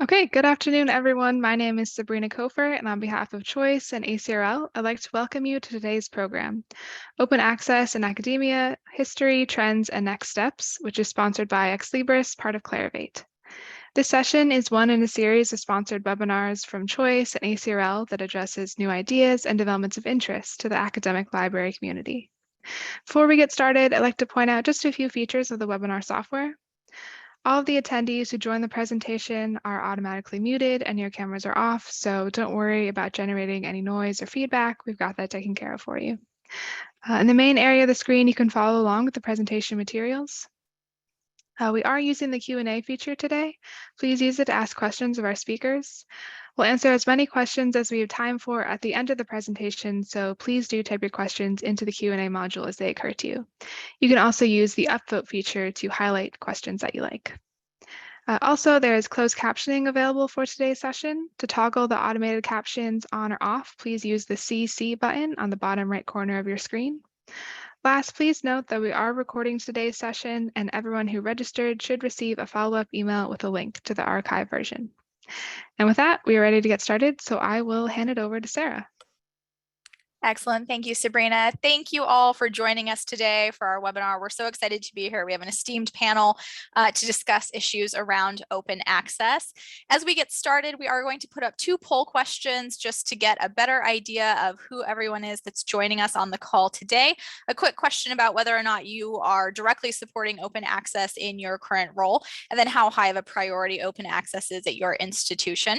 Okay, good afternoon, everyone. My name is Sabrina Kofer, and on behalf of Choice and ACRL, I'd like to welcome you to today's program, Open Access in Academia, History, Trends, and Next Steps, which is sponsored by Ex Libris, part of Clarivate. This session is one in a series of sponsored webinars from Choice and ACRL that addresses new ideas and developments of interest to the academic library community. Before we get started, I'd like to point out just a few features of the webinar software. All of the attendees who join the presentation are automatically muted and your cameras are off, so don't worry about generating any noise or feedback. We've got that taken care of for you. In the main area of the screen, you can follow along with the presentation materials. We are using the Q&A feature today. Please use it to ask questions of our speakers. We'll answer as many questions as we have time for at the end of the presentation, so please do type your questions into the Q&A module as they occur to you. You can also use the upvote feature to highlight questions that you like. Also, there is closed captioning available for today's session. To toggle the automated captions on or off, please use the CC button on the bottom right corner of your screen. Last, please note that we are recording today's session, and everyone who registered should receive a follow-up email with a link to the archive version. And with that, we are ready to get started, so I will hand it over to Sarah. Excellent. Thank you, Sabrina. Thank you all for joining us today for our webinar. We're so excited to be here. We have an esteemed panel to discuss issues around open access. As we get started, we are going to put up 2 poll questions just to get a better idea of who everyone is that's joining us on the call today. A quick question about whether or not you are directly supporting open access in your current role, and then how high of a priority open access is at your institution.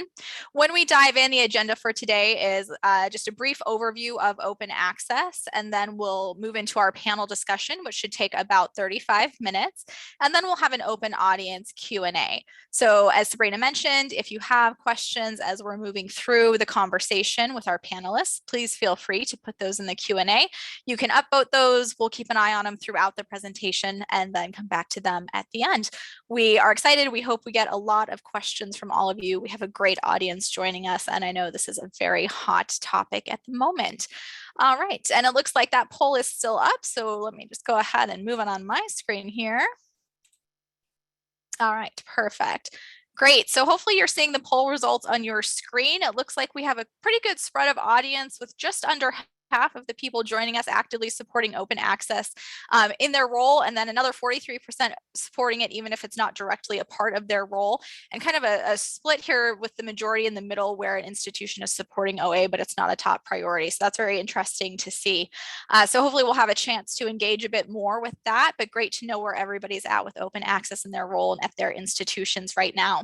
When we dive in, the agenda for today is just a brief overview of open access, and then we'll move into our panel discussion, which should take about 35 minutes, and then we'll have an open audience Q&A. So as Sabrina mentioned, if you have questions as we're moving through the conversation with our panelists, please feel free to put those in the Q&A. You can upvote those. We'll keep an eye on them throughout the presentation and then come back to them at the end. We are excited. We hope we get a lot of questions from all of you. We have a great audience joining us, and I know this is a very hot topic at the moment. All right, and it looks like that poll is still up, so let me just go ahead and move it on my screen here. All right, perfect. Great, so hopefully you're seeing the poll results on your screen. It looks like we have a pretty good spread of audience with just under half of the people joining us actively supporting open access in their role, and then another 43% supporting it even if it's not directly a part of their role, and kind of a split here with the majority in the middle where an institution is supporting OA but it's not a top priority. So that's very interesting to see. So hopefully we'll have a chance to engage a bit more with that, but great to know where everybody's at with open access in their role and at their institutions right now.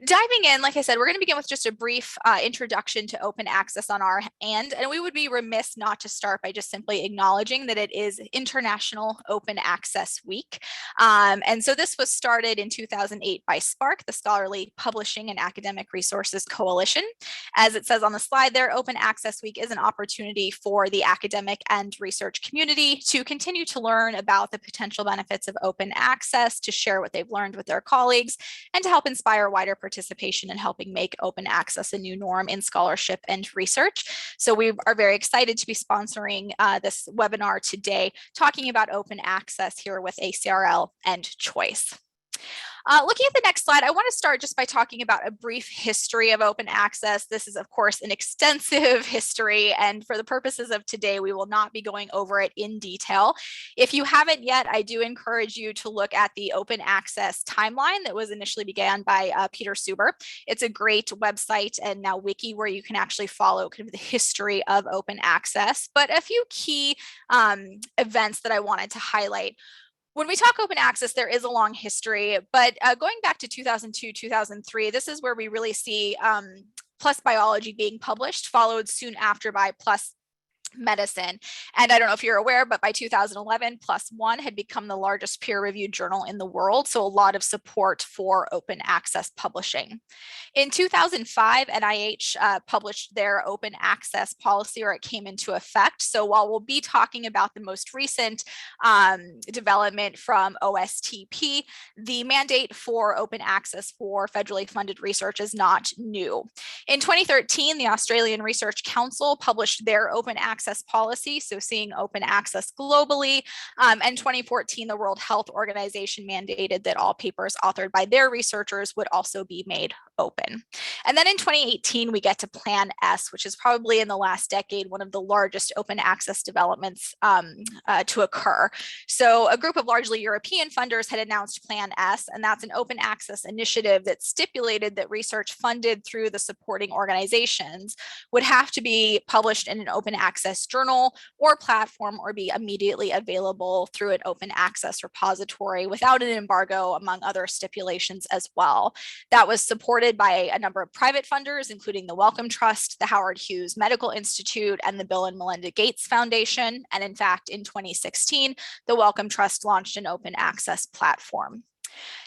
Diving in, like I said, we're going to begin with just a brief introduction to open access on our end, and we would be remiss not to start by just simply acknowledging that it is International Open Access Week. And so this was started in 2008 by SPARC, the Scholarly Publishing and Academic Resources Coalition. As it says on the slide there, Open Access Week is an opportunity for the academic and research community to continue to learn about the potential benefits of open access, to share what they've learned with their colleagues, and to help inspire wider participation in helping make open access a new norm in scholarship and research. So we are very excited to be sponsoring this webinar today, talking about open access here with ACRL and Choice. Looking at the next slide, I want to start just by talking about a brief history of open access. This is, of course, an extensive history, and for the purposes of today, we will not be going over it in detail. If you haven't yet, I do encourage you to look at the open access timeline that was initially began by Peter Suber. It's a great website and now wiki where you can actually follow kind of the history of open access. But a few key events that I wanted to highlight. When we talk open access, there is a long history, but going back to 2002, 2003, this is where we really see PLOS Biology being published, followed soon after by PLOS Medicine. And I don't know if you're aware, but by 2011, PLOS One had become the largest peer-reviewed journal in the world, so a lot of support for open access publishing. In 2005, NIH published their open access policy, or it came into effect. So while we'll be talking about the most recent development from OSTP, the mandate for open access for federally funded research is not new. In 2013, the Australian Research Council published their open access access policy, so seeing open access globally. And 2014, the World Health Organization mandated that all papers authored by their researchers would also be made open. And then in 2018, we get to Plan S, which is probably in the last decade one of the largest open access developments to occur. So a group of largely European funders had announced Plan S, and that's an open access initiative that stipulated that research funded through the supporting organizations would have to be published in an open access journal or platform or be immediately available through an open access repository without an embargo, among other stipulations as well. That was supported by a number of private funders, including the Wellcome Trust, the Howard Hughes Medical Institute, and the Bill and Melinda Gates Foundation. And in fact, in 2016, the Wellcome Trust launched an open access platform.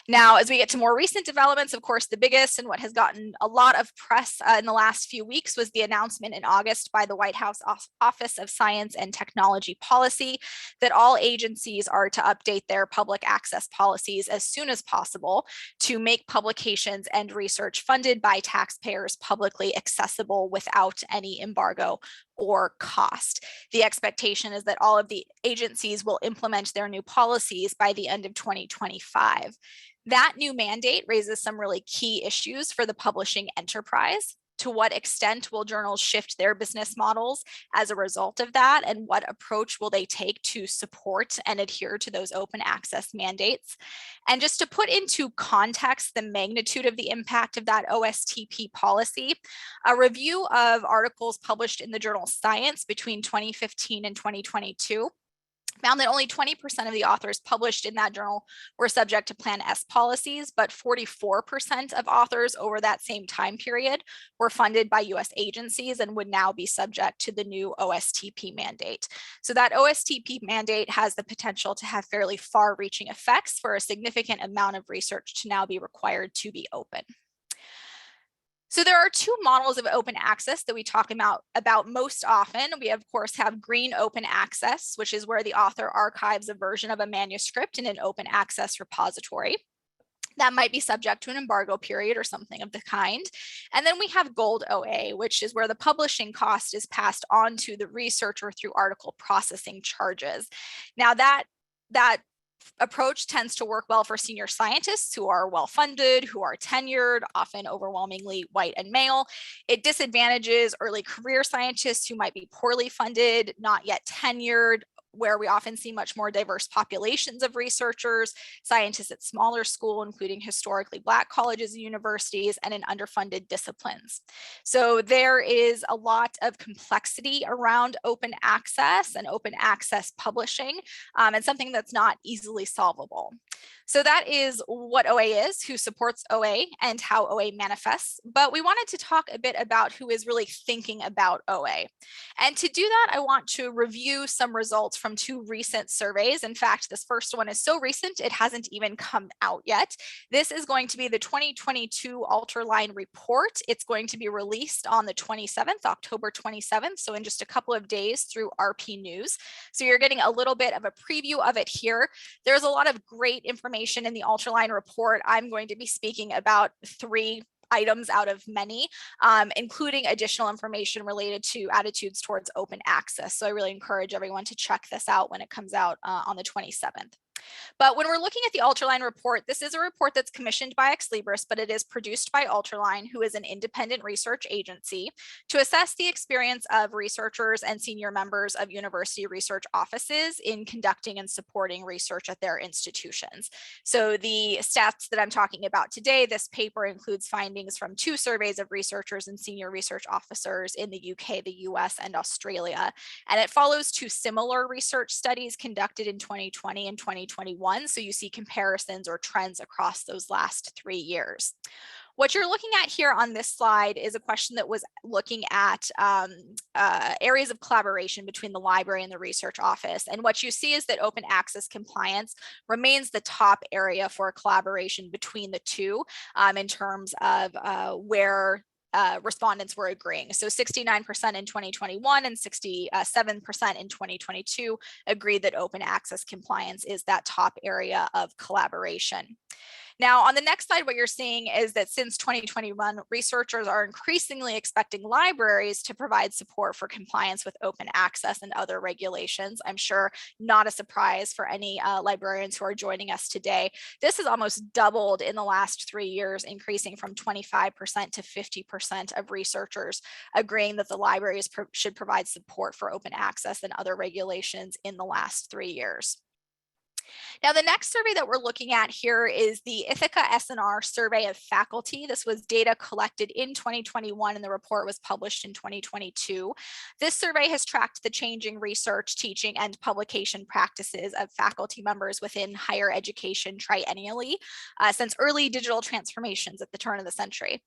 Now, as we get to more recent developments, of course, the biggest and what has gotten a lot of press in the last few weeks was the announcement in August by the White House Office of Science and Technology Policy that all agencies are to update their public access policies as soon as possible to make publications and research funded by taxpayers publicly accessible without any embargo or cost. The expectation is that all of the agencies will implement their new policies by the end of 2025. That new mandate raises some really key issues for the publishing enterprise. To what extent will journals shift their business models as a result of that? And what approach will they take to support and adhere to those open access mandates? And just to put into context the magnitude of the impact of that OSTP policy, a review of articles published in the journal Science between 2015 and 2022 found that only 20% of the authors published in that journal were subject to Plan S policies, but 44% of authors over that same time period were funded by US agencies and would now be subject to the new OSTP mandate. So that OSTP mandate has the potential to have fairly far-reaching effects for a significant amount of research to now be required to be open. So there are two models of open access that we talk about most often. We, of course, have green open access, which is where the author archives a version of a manuscript in an open access repository. That might be subject to an embargo period or something of the kind. And then we have gold OA, which is where the publishing cost is passed on to the researcher through article processing charges. Now that approach tends to work well for senior scientists who are well-funded, who are tenured, often overwhelmingly white and male. It disadvantages early career scientists who might be poorly funded, not yet tenured, where we often see much more diverse populations of researchers, scientists at smaller school, including historically Black colleges and universities, and in underfunded disciplines. So there is a lot of complexity around open access and open access publishing, and something that's not easily solvable. So that is what OA is, who supports OA, and how OA manifests. But we wanted to talk a bit about who is really thinking about OA. And to do that, I want to review some results from two recent surveys. In fact, this first one is so recent, it hasn't even come out yet. This is going to be the 2022 Alterline report. It's going to be released on the 27th, October 27th, so in just a couple of days through RP News. So you're getting a little bit of a preview of it here. There's a lot of great information in the Alterline report. I'm going to be speaking about 3 items out of many, including additional information related to attitudes towards open access. So I really encourage everyone to check this out when it comes out on the 27th. But when we're looking at the Alterline report, this is a report that's commissioned by Ex Libris, but it is produced by Alterline, who is an independent research agency, to assess the experience of researchers and senior members of university research offices in conducting and supporting research at their institutions. So the stats that I'm talking about today, this paper includes findings from 2 surveys of researchers and senior research officers in the UK, the US, and Australia. And it follows 2 similar research studies conducted in 2020 and 2021. So you see comparisons or trends across those last 3 years. What you're looking at here on this slide is a question that was looking at areas of collaboration between the library and the research office. And what you see is that open access compliance remains the top area for collaboration between the two in terms of where respondents were agreeing. So 69% in 2021 and 67% in 2022 agreed that open access compliance is that top area of collaboration. Now, on the next slide, what you're seeing is that since 2021, researchers are increasingly expecting libraries to provide support for compliance with open access and other regulations. I'm sure not a surprise for any librarians who are joining us today. This has almost doubled in the last 3 years, increasing from 25% to 50% of researchers agreeing that the libraries should provide support for open access and other regulations in the last 3 years. Now, the next survey that we're looking at here is the Ithaka S+R survey of faculty. This was data collected in 2021 and the report was published in 2022. This survey has tracked the changing research, teaching, and publication practices of faculty members within higher education triennially since early digital transformations at the turn of the century.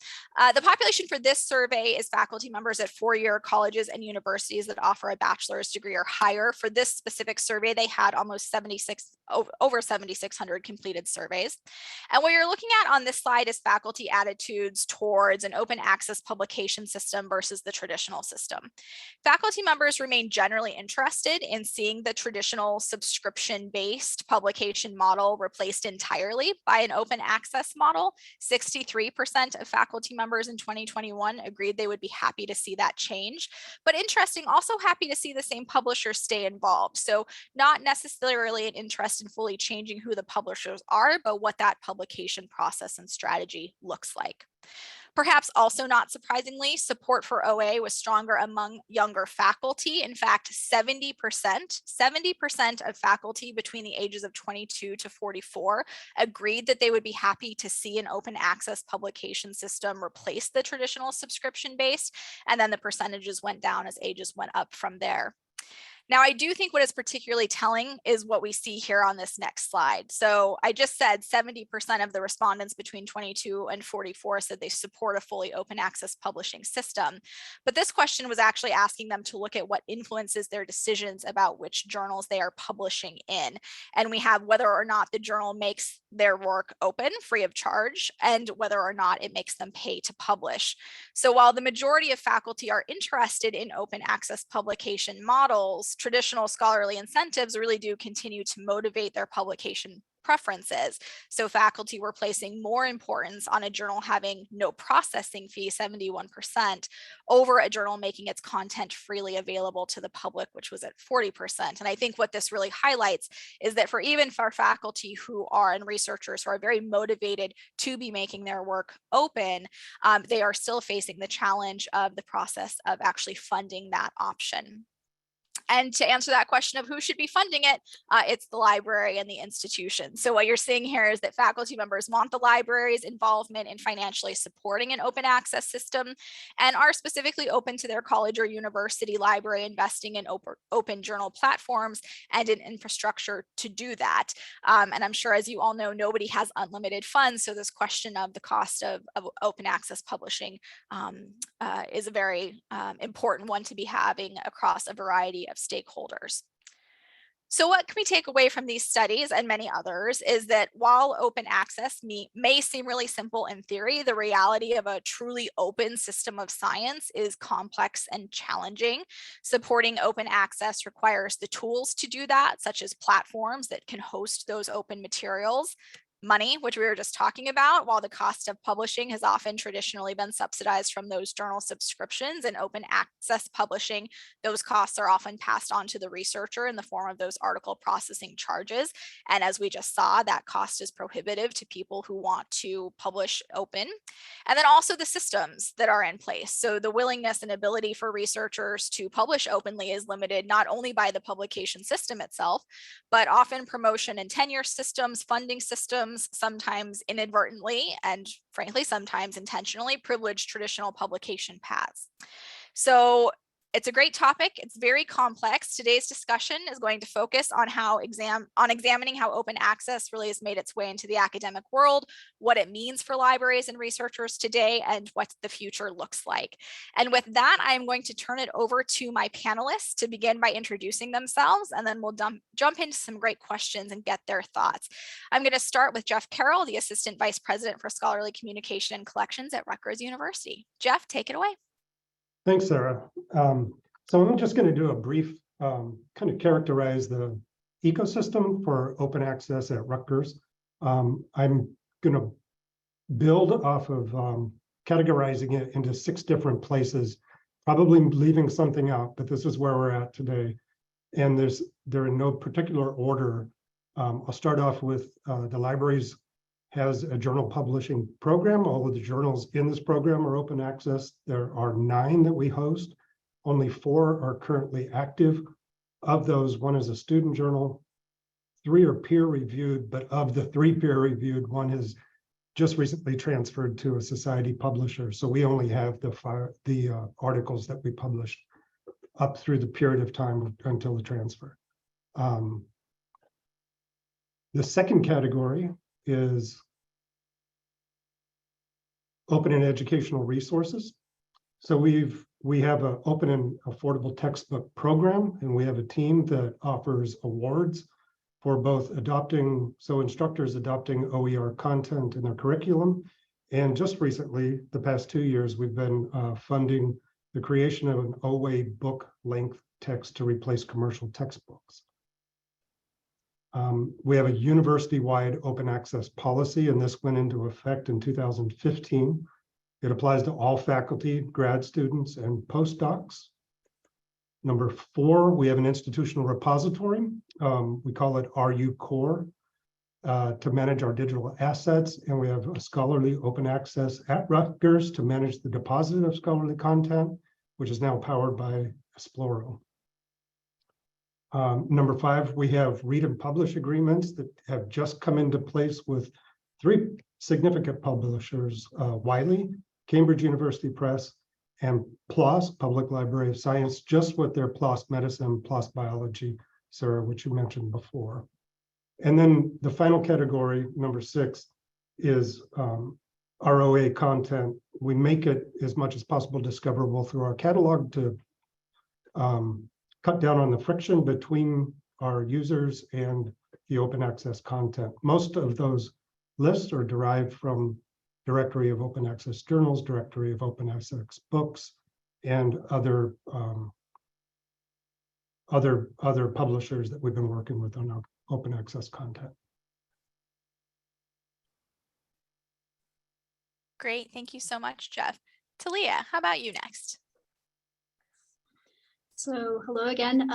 The population for this survey is faculty members at four-year colleges and universities that offer a bachelor's degree or higher. For this specific survey, they had almost over 7,600 completed surveys. And what you're looking at on this slide is faculty attitudes towards an open access publication system versus the traditional system. Faculty members remain generally interested in seeing the traditional subscription-based publication model replaced entirely by an open access model. 63% of faculty members in 2021 agreed they would be happy to see that change. But interesting, also happy to see the same publishers stay involved. So not necessarily an interest in fully changing who the publishers are, but what that publication process and strategy looks like. Perhaps also not surprisingly, support for OA was stronger among younger faculty. In fact, 70% of faculty between the ages of 22 to 44 agreed that they would be happy to see an open access publication system replace the traditional subscription-based, and then the percentages went down as ages went up from there. Now, I do think what is particularly telling is what we see here on this next slide. So I just said 70% of the respondents between 22 and 44 said they support a fully open access publishing system. But this question was actually asking them to look at what influences their decisions about which journals they are publishing in. And we have whether or not the journal makes their work open, free of charge, and whether or not it makes them pay to publish. So while the majority of faculty are interested in open access publication models, traditional scholarly incentives really do continue to motivate their publication preferences. So faculty were placing more importance on a journal having no processing fee, 71%, over a journal making its content freely available to the public, which was at 40%. And I think what this really highlights is that even for faculty who are and researchers who are very motivated to be making their work open, they are still facing the challenge of the process of actually funding that option. And to answer that question of who should be funding it, it's the library and the institution. So what you're seeing here is that faculty members want the library's involvement in financially supporting an open access system and are specifically open to their college or university library investing in open journal platforms and in infrastructure to do that. And I'm sure, as you all know, nobody has unlimited funds. So this question of the cost of open access publishing is a very important one to be having across a variety of stakeholders. So what can we take away from these studies and many others is that while open access may seem really simple in theory, the reality of a truly open system of science is complex and challenging. Supporting open access requires the tools to do that, such as platforms that can host those open materials, money, which we were just talking about, while the cost of publishing has often traditionally been subsidized from those journal subscriptions and open access publishing, those costs are often passed on to the researcher in the form of those article processing charges. And as we just saw, that cost is prohibitive to people who want to publish open. And then also the systems that are in place. So the willingness and ability for researchers to publish openly is limited not only by the publication system itself, but often promotion and tenure systems, funding systems, sometimes inadvertently and frankly sometimes intentionally privilege traditional publication paths. So it's a great topic. It's very complex. Today's discussion is going to focus on examining how open access really has made its way into the academic world, what it means for libraries and researchers today, and what the future looks like. And with that, I'm going to turn it over to my panelists to begin by introducing themselves, and then we'll jump into some great questions and get their thoughts. I'm going to start with Jeff Carroll, the Assistant Vice President for Scholarly Communication and Collections at Rutgers University. Jeff, take it away. Thanks, Sarah. So I'm just going to do a brief kind of characterize the ecosystem for open access at Rutgers. I'm going to build off of categorizing it into 6 different places, probably leaving something out, but this is where we're at today. And they're in no particular order. I'll start off with the libraries has a journal publishing program. All of the journals in this program are open access. There are 9 that we host. Only 4 are currently active. Of those, 1 is a student journal, 3 are peer reviewed, but of the 3 peer reviewed, 1 has just recently transferred to a society publisher. So we only have the articles that we published up through the period of time until the transfer. The second category is open and educational resources. So we have an open and affordable textbook program, and we have a team that offers awards for both instructors adopting OER content in their curriculum. And just recently, the past 2 years, we've been funding the creation of an OA book length text to replace commercial textbooks. We have a university-wide open access policy, and this went into effect in 2015. It applies to all faculty, grad students, and postdocs. Number 4, we have an institutional repository. We call it RU Core to manage our digital assets, and we have a scholarly open access at Rutgers to manage the deposit of scholarly content, which is now powered by Esploro. Number 5, we have read and publish agreements that have just come into place with 3 significant publishers, Wiley, Cambridge University Press, and PLOS, Public Library of Science, just with their PLOS Medicine, PLOS Biology, Sarah, which you mentioned before. And then the final category, number 6, is ROA content. We make it as much as possible discoverable through our catalog to cut down on the friction between our users and the open access content. Most of those lists are derived from Directory of Open Access Journals, Directory of Open Access Books, and other publishers that we've been working with on our open access content. Great, thank you so much, Jeff. Talea, how about you next? So hello again.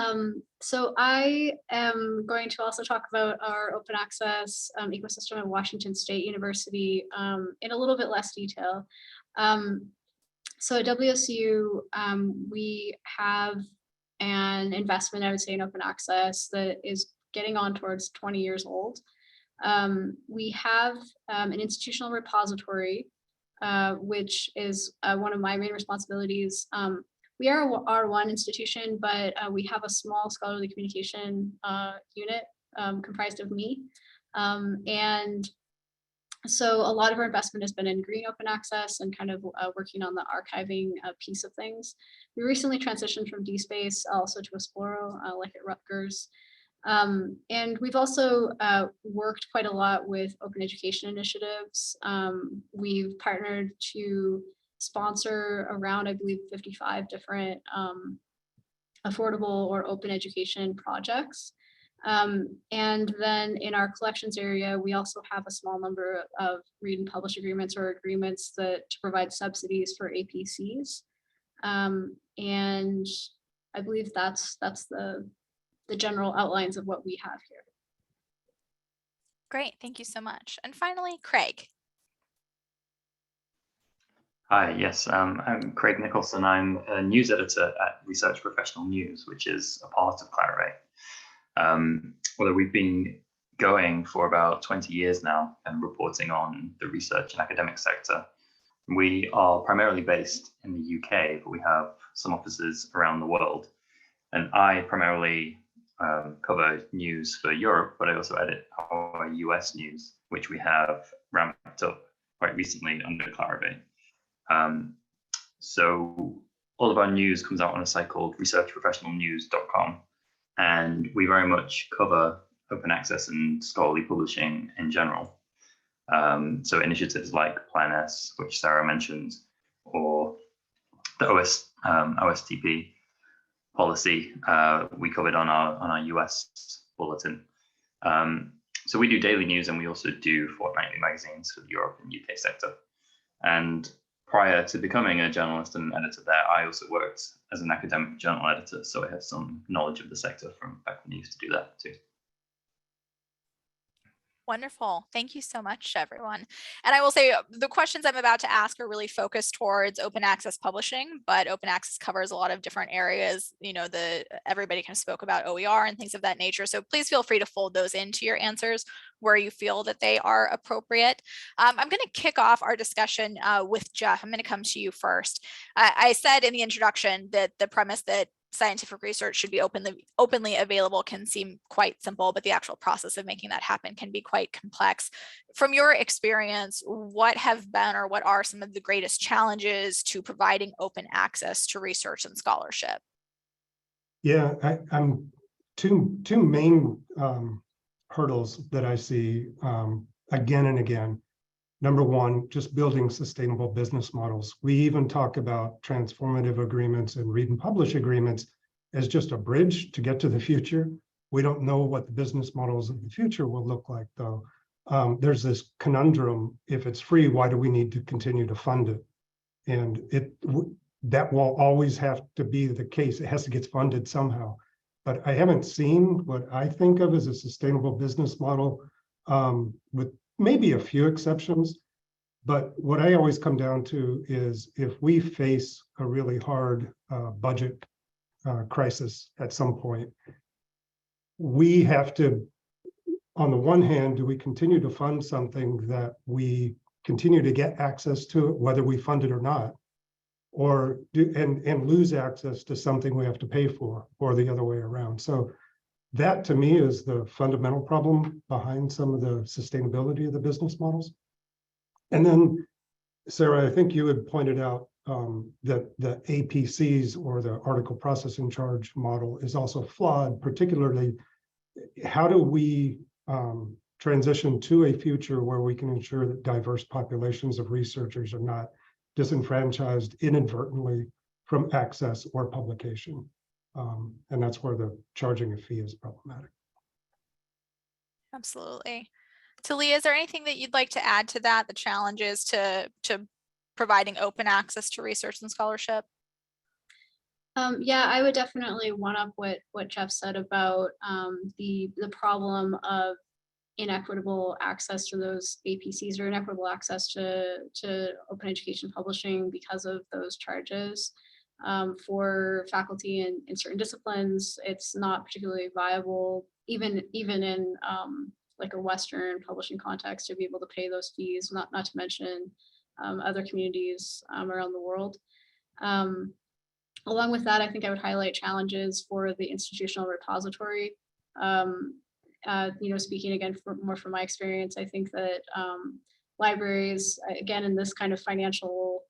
So I am going to also talk about our open access ecosystem at Washington State University in a little bit less detail. So at WSU, we have an investment, I would say, in open access that is getting on towards 20 years old. We have an institutional repository, which is one of my main responsibilities. We are a R1 institution, but we have a small scholarly communication unit comprised of me. And so a lot of our investment has been in green open access and kind of working on the archiving piece of things. We recently transitioned from DSpace also to Esploro, like at Rutgers. And we've also worked quite a lot with open education initiatives. We've partnered to sponsor around, I believe, 55 different affordable or open education projects. And then in our collections area, we also have a small number of read and publish agreements or agreements that to provide subsidies for APCs. And I believe that's the general outlines of what we have here. Great, thank you so much. And finally, Craig. Hi, yes, I'm Craig Nicholson. I'm a news editor at Research Professional News, which is a part of Clarivate. Although we've been going for about 20 years now and reporting on the research and academic sector. We are primarily based in the UK, but we have some offices around the world. And I primarily cover news for Europe, but I also edit our US news, which we have ramped up quite recently under Clarivate. So all of our news comes out on a site called researchprofessionalnews.com, and we very much cover open access and scholarly publishing in general. So initiatives like Panelist, which Sarah mentioned, or the OSTP policy we covered on our US bulletin. So we do daily news, and we also do fortnightly magazines for the Europe and UK sector. And prior to becoming a journalist and editor there, I also worked as an academic journal editor, so I have some knowledge of the sector from back when I used to do that too. Wonderful. Thank you so much, everyone. And I will say the questions I'm about to ask are really focused towards open access publishing, but open access covers a lot of different areas. You know, everybody kind of spoke about OER and things of that nature. So please feel free to fold those into your answers where you feel that they are appropriate. I'm going to kick off our discussion with Jeff. I'm going to come to you first. I said in the introduction that the premise that scientific research should be openly available can seem quite simple, but the actual process of making that happen can be quite complex. From your experience, what have been or what are some of the greatest challenges to providing open access to research and scholarship? Yeah, I'm two main hurdles that I see again and again. Number one, just building sustainable business models. We even talk about transformative agreements and read and publish agreements as just a bridge to get to the future. We don't know what the business models of the future will look like, though. There's this conundrum: if it's free, why do we need to continue to fund it? And that will always have to be the case. It has to get funded somehow. But I haven't seen what I think of as a sustainable business model, with maybe a few exceptions. But what I always come down to is, if we face a really hard budget crisis at some point, we have to, on the one hand, do we continue to fund something that we continue to get access to it, whether we fund it or not, or and lose access to something we have to pay for, or the other way around? So that, to me, is the fundamental problem behind some of the sustainability of the business models. And then, Sarah, I think you had pointed out that the APCs, or the article processing charge model, is also flawed. Particularly, how do we transition to a future where we can ensure that diverse populations of researchers are not disenfranchised inadvertently from access or publication? And that's where the charging a fee is problematic. Absolutely. Talea, is there anything that you'd like to add to that, the challenges to providing open access to research and scholarship? Yeah, I would definitely one up what Jeff said about the problem of inequitable access to those APCs, or inequitable access to open education publishing because of those charges. For faculty in certain disciplines, it's not particularly viable, even in like a Western publishing context, to be able to pay those fees, not to mention other communities around the world. Along with that, I think I would highlight challenges for the institutional repository. Speaking again more from my experience, I think that libraries, again, in this kind of financial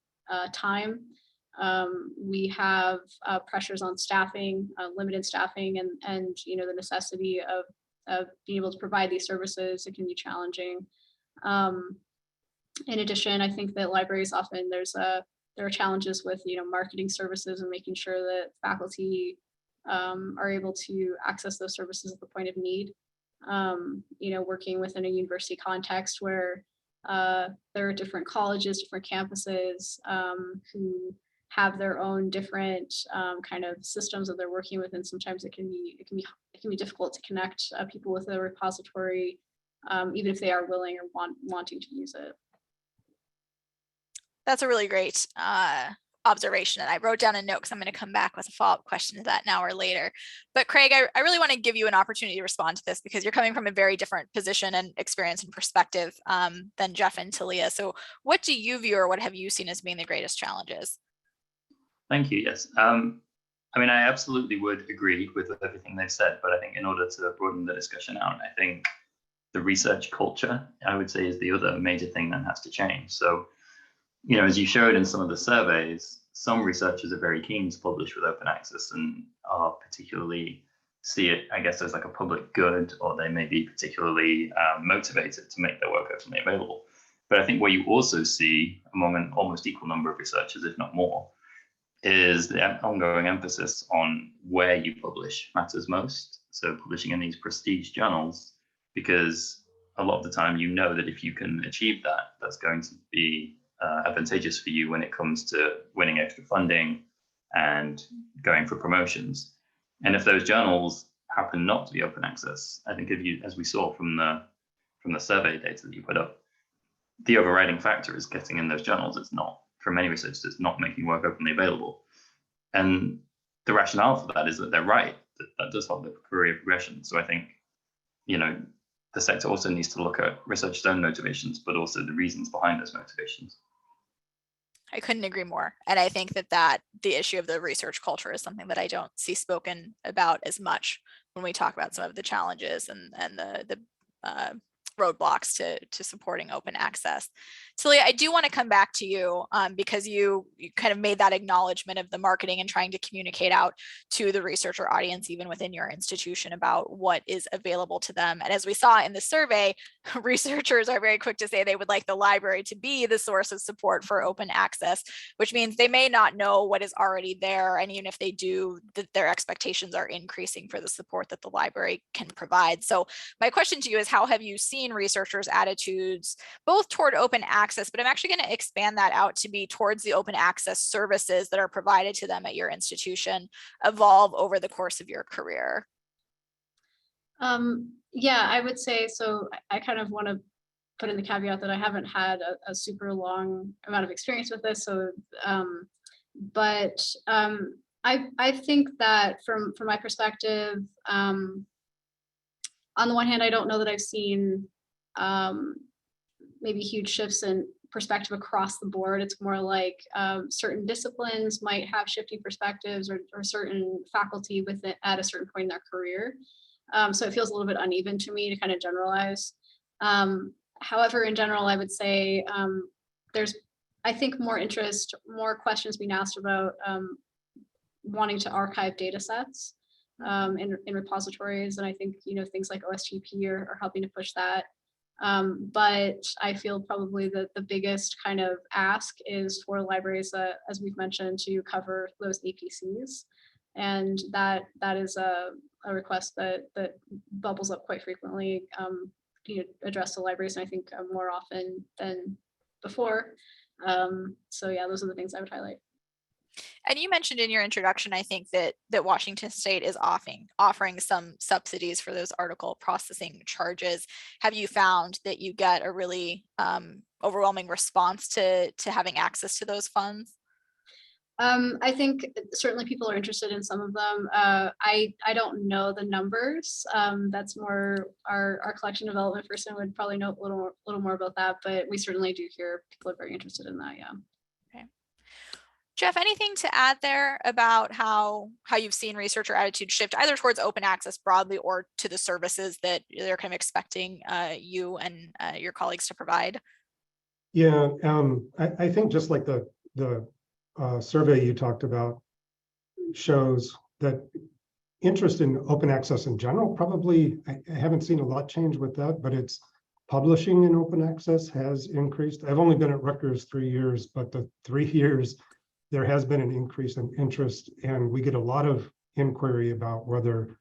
time, we have pressures on staffing, limited staffing, and the necessity of being able to provide these services. It can be challenging. In addition, I think that libraries often there are challenges with marketing services and making sure that faculty are able to access those services at the point of need. Working within a university context where there are different colleges, different campuses who have their own different kind of systems that they're working with, and sometimes it can be difficult to connect people with a repository, even if they are willing or wanting to use it. That's a really great observation, and I wrote down a note because I'm going to come back with a follow-up question to that now or later. But Craig, I really want to give you an opportunity to respond to this, because you're coming from a very different position and experience and perspective than Jeff and Talea. So what do you view, or what have you seen as being the greatest challenges? Thank you. Yes. I mean, I absolutely would agree with everything they've said, but I think in order to broaden the discussion out, I think the research culture, I would say, is the other major thing that has to change. So, as you showed in some of the surveys, some researchers are very keen to publish with open access and are particularly see it, I guess, as like a public good, or they may be particularly motivated to make their work openly available. But I think what you also see among an almost equal number of researchers, if not more, is the ongoing emphasis on where you publish matters most. So publishing in these prestige journals, because a lot of the time, you know that if you can achieve that, that's going to be advantageous for you when it comes to winning extra funding and going for promotions. And if those journals happen not to be open access, I think as we saw from the survey data that you put up, the overriding factor is getting in those journals. It's not, for many researchers, it's not making work openly available. And the rationale for that is that they're right, that does help the career progression. So I think, the sector also needs to look at researchers' own motivations, but also the reasons behind those motivations. I couldn't agree more. And I think that the issue of the research culture is something that I don't see spoken about as much when we talk about some of the challenges and the roadblocks to supporting open access. Talea, I do want to come back to you because you kind of made that acknowledgement of the marketing and trying to communicate out to the researcher audience, even within your institution, about what is available to them. And as we saw in the survey, researchers are very quick to say they would like the library to be the source of support for open access, which means they may not know what is already there. And even if they do, their expectations are increasing for the support that the library can provide. So my question to you is, how have you seen researchers' attitudes both toward open access, but I'm actually going to expand that out to be towards the open access services that are provided to them at your institution evolve over the course of your career? Yeah, I would say so. I kind of want to put in the caveat that I haven't had a super long amount of experience with this. So, I think that from my perspective, on the one hand, I don't know that I've seen maybe huge shifts in perspective across the board. It's more like certain disciplines might have shifting perspectives, or certain faculty with it at a certain point in their career. So it feels a little bit uneven to me to kind of generalize. However, in general, I would say there's, I think, more interest, more questions being asked about wanting to archive data sets in repositories. And I think, things like OSTP are helping to push that. But I feel probably that the biggest kind of ask is for libraries, as we've mentioned, to cover those APCs. And that is a request that bubbles up quite frequently, addressed to libraries, and I think more often than before. So yeah, those are the things I would highlight. And you mentioned in your introduction, I think that Washington State is offering some subsidies for those article processing charges. Have you found that you get a really overwhelming response to having access to those funds? I think certainly people are interested in some of them. I don't know the numbers. That's more our collection development person would probably know a little more about that, but we certainly do hear people are very interested in that. Yeah. Okay. Jeff, anything to add there about how you've seen researcher attitude shift either towards open access broadly or to the services that they're kind of expecting you and your colleagues to provide? Yeah, I think just like the survey you talked about shows that interest in open access in general, probably, I haven't seen a lot change with that, but it's publishing in open access has increased. I've only been at Rutgers 3 years, but the 3 years, there has been an increase in interest, and we get a lot of inquiry about whether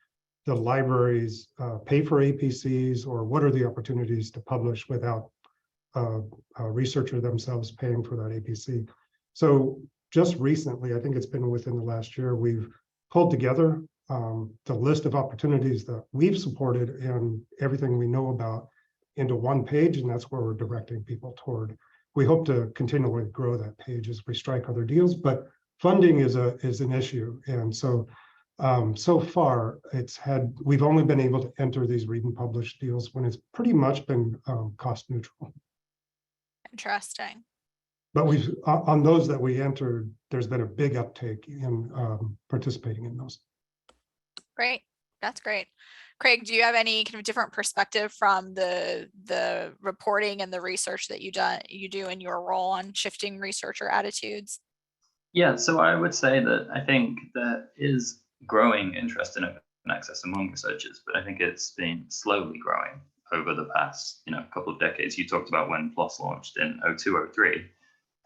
the libraries pay for APCs or what are the opportunities to publish without a researcher themselves paying for that APC. So just recently, I think it's been within the last year, we've pulled together the list of opportunities that we've supported and everything we know about into one page, and that's where we're directing people toward. We hope to continually grow that page as we strike other deals, but funding is an issue. And so so far we've only been able to enter these read and publish deals when it's pretty much been cost neutral. Interesting. But on those that we entered, there's been a big uptake in participating in those. Great. That's great. Craig, do you have any kind of different perspective from the reporting and the research that you do in your role on shifting researcher attitudes? Yeah, so I would say that I think there is growing interest in open access among researchers, but I think it's been slowly growing over the past couple of decades. You talked about when PLOS launched in 2002, 2003,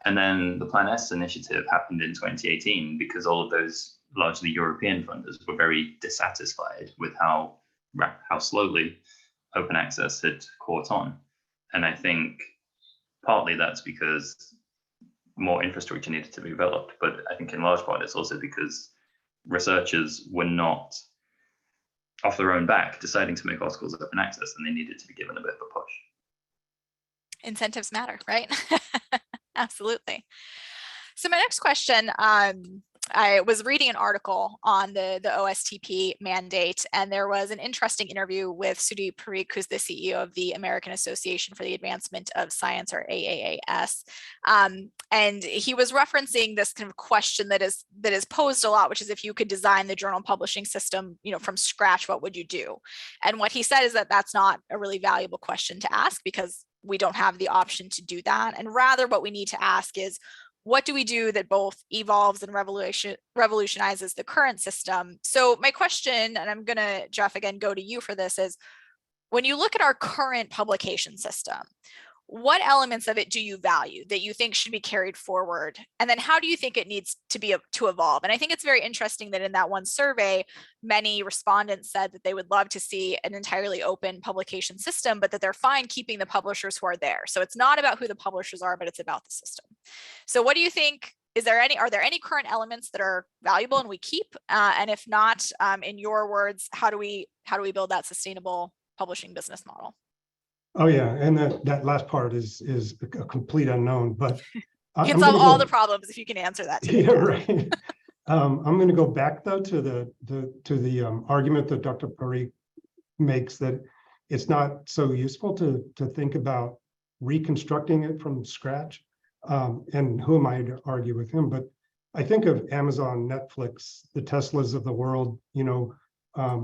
and then the Panelist initiative happened in 2018 because all of those largely European funders were very dissatisfied with how slowly open access had caught on. And I think partly that's because more infrastructure needed to be developed, but I think in large part it's also because researchers were not off their own back deciding to make articles open access, and they needed to be given a bit of a push. Incentives matter, right? Absolutely. So my next question, I was reading an article on the OSTP mandate, and there was an interesting interview with Sudip Parikh, who's the CEO of the American Association for the Advancement of Science, or AAAS. And he was referencing this kind of question that is posed a lot, which is, if you could design the journal publishing system, from scratch, what would you do? And what he said is that that's not a really valuable question to ask, because we don't have the option to do that. And rather, what we need to ask is, what do we do that both evolves and revolutionizes the current system? So my question, and I'm gonna, Jeff, again, go to you for this, is when you look at our current publication system, what elements of it do you value that you think should be carried forward? And then how do you think it needs to evolve? And I think it's very interesting that in that one survey, many respondents said that they would love to see an entirely open publication system, but that they're fine keeping the publishers who are there. So it's not about who the publishers are, but it's about the system. So what do you think? Are there any current elements that are valuable and we keep? And if not, in your words, how do we build that sustainable publishing business model? Oh yeah, and that last part is a complete unknown, but you can solve all the problems if you can answer that today. Yeah, right. I'm going to go back though to the argument that Dr. Parikh makes, that it's not so useful to think about reconstructing it from scratch. And who am I to argue with him? But I think of Amazon, Netflix, the Teslas of the world.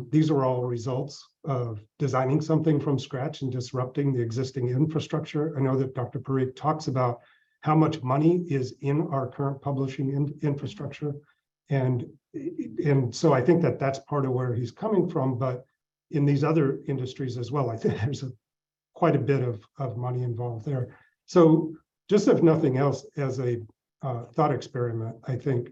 These are all results of designing something from scratch and disrupting the existing infrastructure. I know that Dr. Parikh talks about how much money is in our current publishing infrastructure. And so I think that that's part of where he's coming from. But in these other industries as well, I think there's quite a bit of money involved there. So just if nothing else, as a thought experiment, I think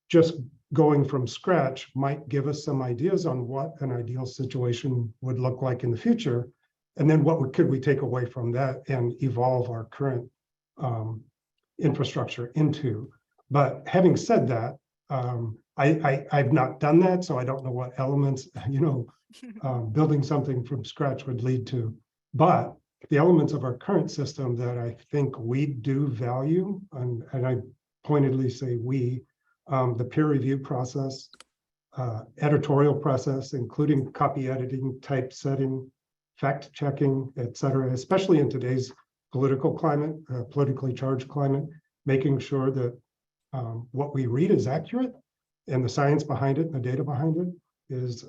just going from scratch might give us some ideas on what an ideal situation would look like in the future. And then what could we take away from that and evolve our current infrastructure into. But having said that, I've not done that, so I don't know what elements, building something from scratch would lead to. But the elements of our current system that I think we do value, and I pointedly say we, the peer review process, editorial process, including copy editing, typesetting, fact checking, et cetera, especially in today's political climate, politically charged climate, making sure that what we read is accurate and the science behind it, the data behind it is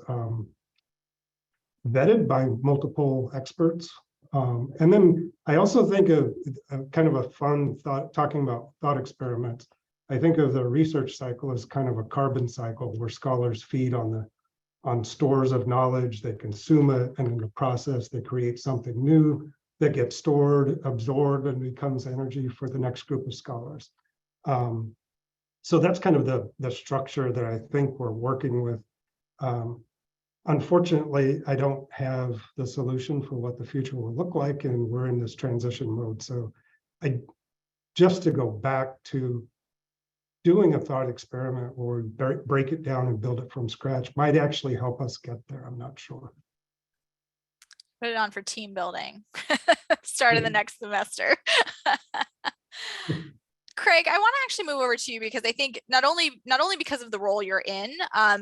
vetted by multiple experts. And then I also think of kind of a fun thought, talking about thought experiments. I think of the research cycle as kind of a carbon cycle where scholars feed on stores of knowledge, they consume it, and in the process, they create something new that gets stored, absorbed, and becomes energy for the next group of scholars. So that's kind of the structure that I think we're working with. Unfortunately, I don't have the solution for what the future will look like, and we're in this transition mode. So just to go back to doing a thought experiment or break it down and build it from scratch might actually help us get there. I'm not sure. Put it on for team building. Start of the next semester. Craig, I want to actually move over to you because I think not only because of the role you're in,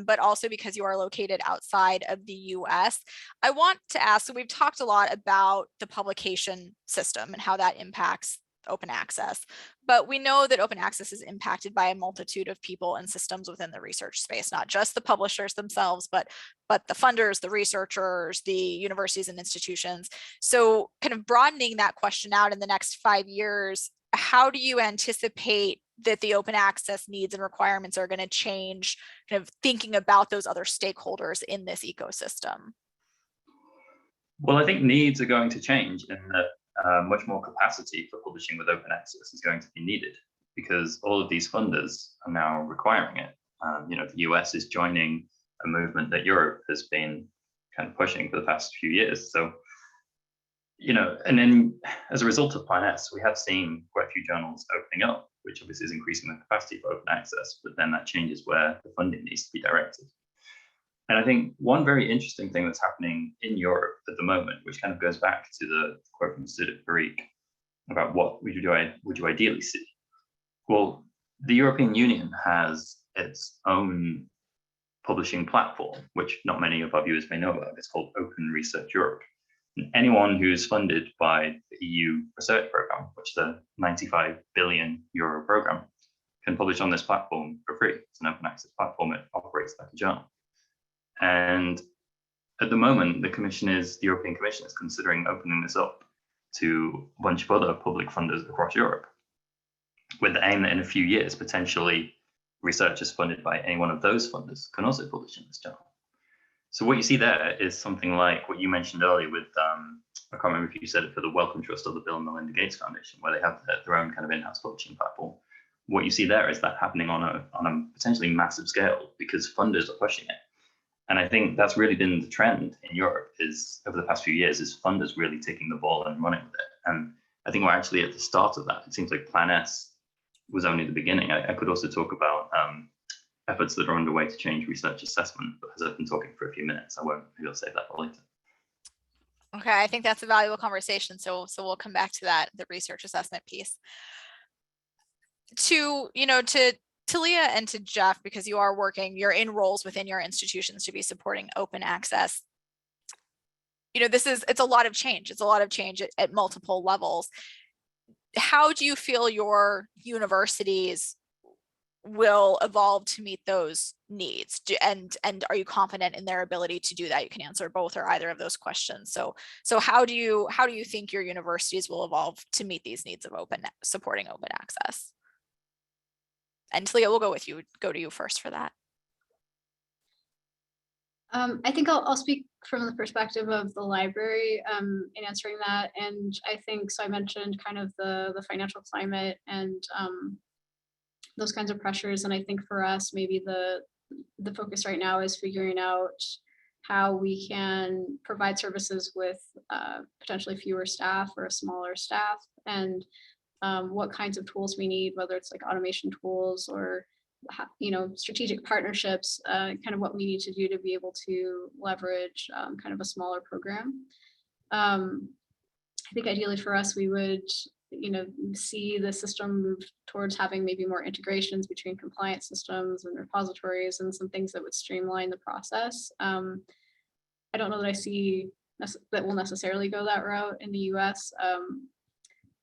but also because you are located outside of the US. I want to ask, so we've talked a lot about the publication system and how that impacts open access, but we know that open access is impacted by a multitude of people and systems within the research space, not just the publishers themselves, but the funders, the researchers, the universities and institutions. So kind of broadening that question out in the next 5 years, how do you anticipate that the open access needs and requirements are going to change, kind of thinking about those other stakeholders in this ecosystem? Well, I think needs are going to change in that much more capacity for publishing with open access is going to be needed because all of these funders are now requiring it. The US is joining a movement that Europe has been kind of pushing for the past few years. So and then as a result of Panelist, we have seen quite a few journals opening up, which obviously is increasing the capacity for open access, but then that changes where the funding needs to be directed. And I think one very interesting thing that's happening in Europe at the moment, which kind of goes back to the quote from Sudip Parikh about what would you ideally see? Well, the European Union has its own publishing platform, which not many of our viewers may know about. It's called Open Research Europe. And anyone who's funded by the EU research program, which is a 95 billion euro program, can publish on this platform for free. It's an open access platform. It operates like a journal. And at the moment, the European Commission is considering opening this up to a bunch of other public funders across Europe, with the aim that in a few years, potentially researchers funded by any one of those funders can also publish in this journal. So what you see there is something like what you mentioned earlier with, I can't remember if you said it for the Wellcome Trust or the Bill and Melinda Gates Foundation, where they have their own kind of in-house publishing platform. What you see there is that happening on a potentially massive scale because funders are pushing it. And I think that's really been the trend in Europe is over the past few years is funders really taking the ball and running with it. And I think we're actually at the start of that. It seems like Panelist was only the beginning. I could also talk about efforts that are underway to change research assessment, but as I've been talking for a few minutes, maybe I'll save that for later. Okay, I think that's a valuable conversation. So we'll come back to that, the research assessment piece. To Talea and to Jeff, because you're in roles within your institutions to be supporting open access. It's a lot of change. It's a lot of change at multiple levels. How do you feel your universities will evolve to meet those needs? And are you confident in their ability to do that? You can answer both or either of those questions. So how do you think your universities will evolve to meet these needs of supporting open access? And Talea, we'll go to you first for that. I think I'll speak from the perspective of the library in answering that. And I think, so I mentioned kind of the financial climate and those kinds of pressures. And I think for us, maybe the focus right now is figuring out how we can provide services with potentially fewer staff or a smaller staff, and what kinds of tools we need, whether it's like automation tools or strategic partnerships, kind of what we need to do to be able to leverage kind of a smaller program. I think ideally for us, we would see the system move towards having maybe more integrations between compliance systems and repositories and some things that would streamline the process. I don't know that I see that will necessarily go that route in the US.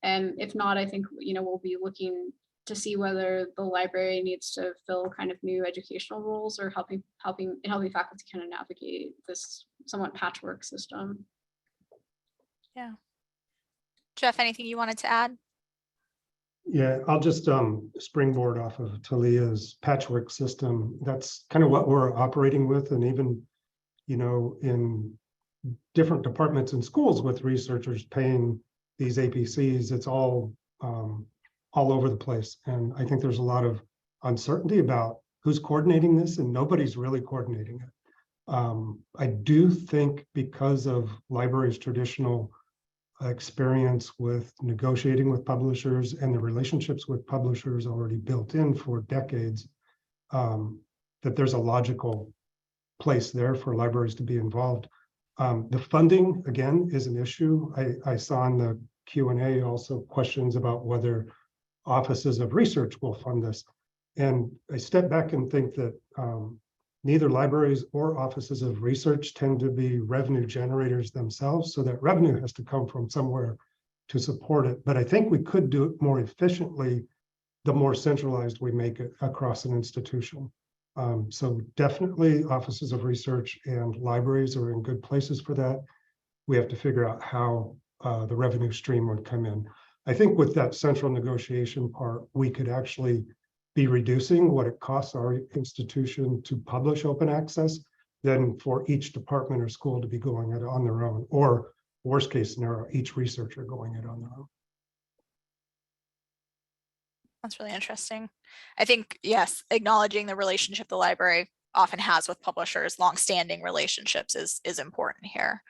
And if not, I think we'll be looking to see whether the library needs to fill kind of new educational roles or helping faculty kind of navigate this somewhat patchwork system. Yeah. Jeff, anything you wanted to add? Yeah, I'll just springboard off of Talea's patchwork system. That's kind of what we're operating with, and even in different departments and schools with researchers paying these APCs, it's all over the place. And I think there's a lot of uncertainty about who's coordinating this, and nobody's really coordinating it. I do think because of libraries' traditional experience with negotiating with publishers and the relationships with publishers already built in for decades, that there's a logical place there for libraries to be involved. The funding, again, is an issue. I saw in the Q&A also questions about whether offices of research will fund this. And I step back and think that neither libraries or offices of research tend to be revenue generators themselves, so that revenue has to come from somewhere to support it. But I think we could do it more efficiently the more centralized we make it across an institution. So definitely offices of research and libraries are in good places for that. We have to figure out how the revenue stream would come in. I think with that central negotiation part, we could actually be reducing what it costs our institution to publish open access than for each department or school to be going it on their own, or worst case scenario, each researcher going it on their own. That's really interesting. I think, yes, acknowledging the relationship the library often has with publishers, longstanding relationships is important here.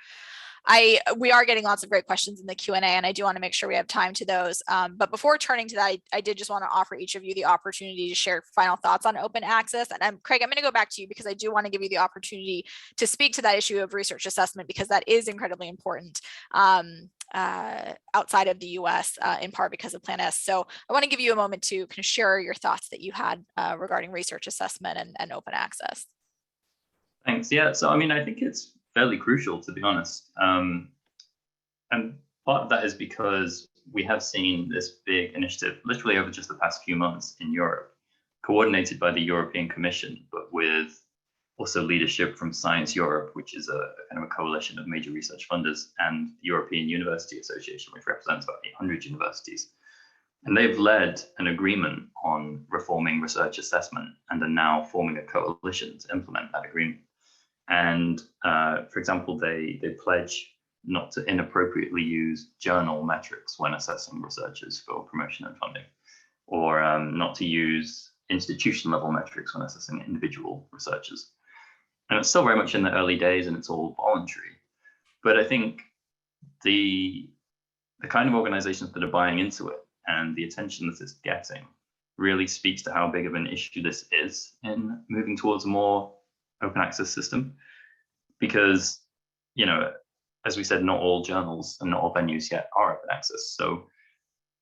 we are getting lots of great questions in the Q&A, and I do want to make sure we have time to those. But before turning to that, I did just want to offer each of you the opportunity to share final thoughts on open access. And Craig, I'm going to go back to you because I do want to give you the opportunity to speak to that issue of research assessment, because that is incredibly important outside of the US, in part because of Panelist. So I want to give you a moment to kind of share your thoughts that you had regarding research assessment and open access. Thanks. Yeah, so I mean, I think it's fairly crucial, to be honest. And part of that is because we have seen this big initiative literally over just the past few months in Europe, coordinated by the European Commission, but with also leadership from Science Europe, which is a kind of a coalition of major research funders, and the European University Association, which represents about 800 universities. And they've led an agreement on reforming research assessment and are now forming a coalition to implement that agreement. And for example, they pledge not to inappropriately use journal metrics when assessing researchers for promotion and funding, or not to use institution level metrics when assessing individual researchers. And it's still very much in the early days and it's all voluntary. But I think the kind of organizations that are buying into it and the attention that it's getting really speaks to how big of an issue this is in moving towards a more open access system. Because, you know, as we said, not all journals and not all venues yet are open access. So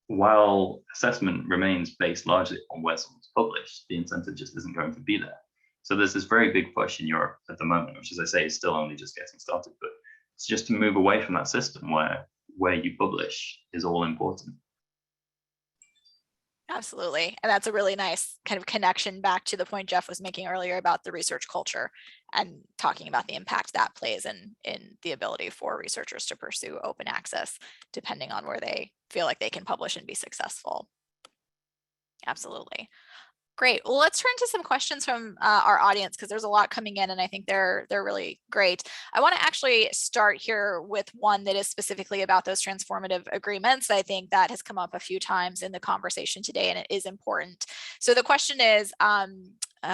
while assessment remains based largely on where someone's published, the incentive just isn't going to be there. So there's this very big push in Europe at the moment, which, as I say, is still only just getting started, but it's just to move away from that system where you publish is all important. Absolutely. And that's a really nice kind of connection back to the point Jeff was making earlier about the research culture and talking about the impact that plays in the ability for researchers to pursue open access, depending on where they feel like they can publish and be successful. Absolutely. Great. Well, let's turn to some questions from our audience, because there's a lot coming in and I think they're really great. I want to actually start here with one that is specifically about those transformative agreements. I think that has come up a few times in the conversation today and it is important. So the question is,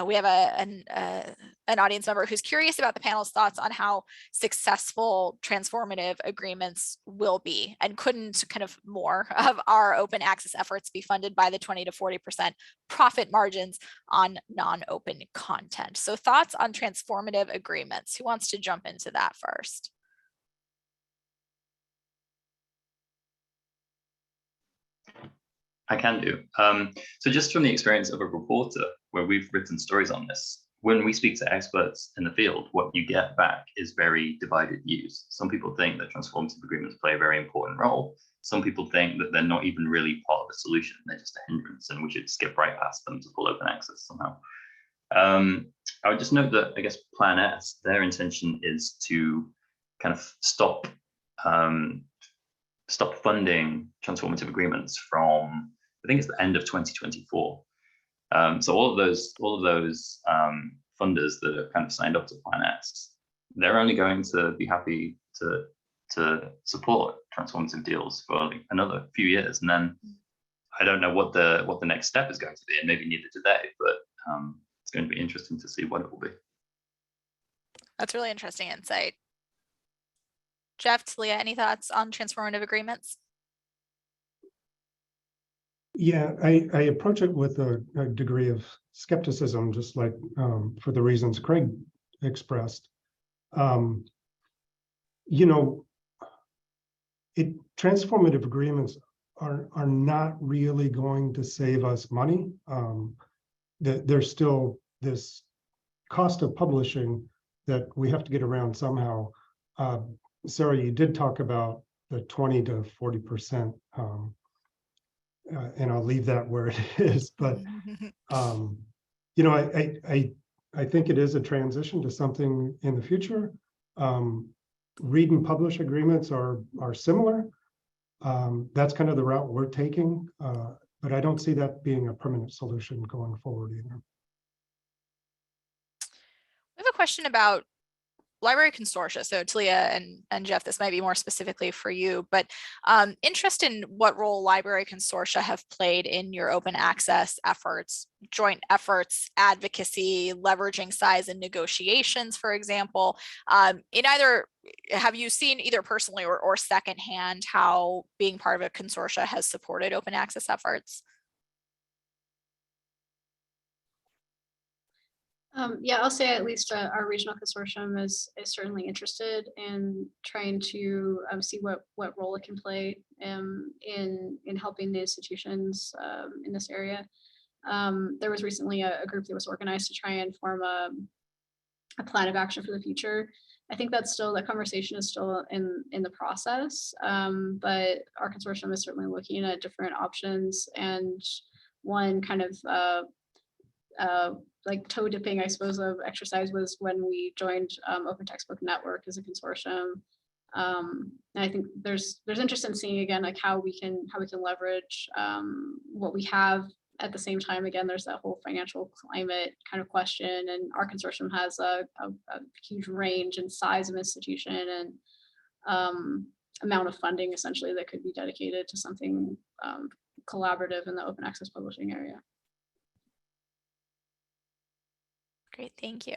we have an audience member who's curious about the panel's thoughts on how successful transformative agreements will be, and couldn't kind of more of our open access efforts be funded by the 20 to 40% profit margins on non-open content. So thoughts on transformative agreements. Who wants to jump into that first? I can do. So just from the experience of a reporter, where we've written stories on this, when we speak to experts in the field, what you get back is very divided views. Some people think that transformative agreements play a very important role. Some people think that they're not even really part of the solution. They're just a hindrance and we should skip right past them to full open access somehow. I would just note that, I guess, Plan S, their intention is to kind of stop funding transformative agreements from, I think it's the end of 2024. So all of those funders that have kind of signed up to Plan S, they're only going to be happy to support transformative deals for another few years, and then I don't know what the next step is going to be, and maybe neither do they. But it's going to be interesting to see what it will be. That's really interesting insight. Jeff, Talea, any thoughts on transformative agreements? Yeah, I approach it with a degree of skepticism, just like for the reasons Craig expressed. You know, transformative agreements are not really going to save us money. There's still this cost of publishing that we have to get around somehow. Sarah, you did talk about the 20 to 40%, and I'll leave that where it is. But you know, I think it is a transition to something in the future. Read and publish agreements are similar. That's kind of the route we're taking, but I don't see that being a permanent solution going forward either. We have a question about library consortia. So Talea and Jeff, this might be more specifically for you, but interest in what role library consortia have played in your open access efforts, joint efforts, advocacy, leveraging size and negotiations, for example. In either, have you seen either personally or secondhand how being part of a consortia has supported open access efforts? Yeah, I'll say at least our regional consortium is certainly interested in trying to see what role it can play in helping the institutions in this area. There was recently a group that was organized to try and form a plan of action for the future. I think that's still, that conversation is still in the process, but our consortium is certainly looking at different options, and one kind of like toe dipping, I suppose, of exercise was when we joined Open Textbook Network as a consortium. And I think there's interest in seeing again like how we can leverage what we have. At the same time, again, there's that whole financial climate kind of question, and our consortium has a huge range and size of institution and amount of funding essentially that could be dedicated to something collaborative in the open access publishing area. Great, thank you.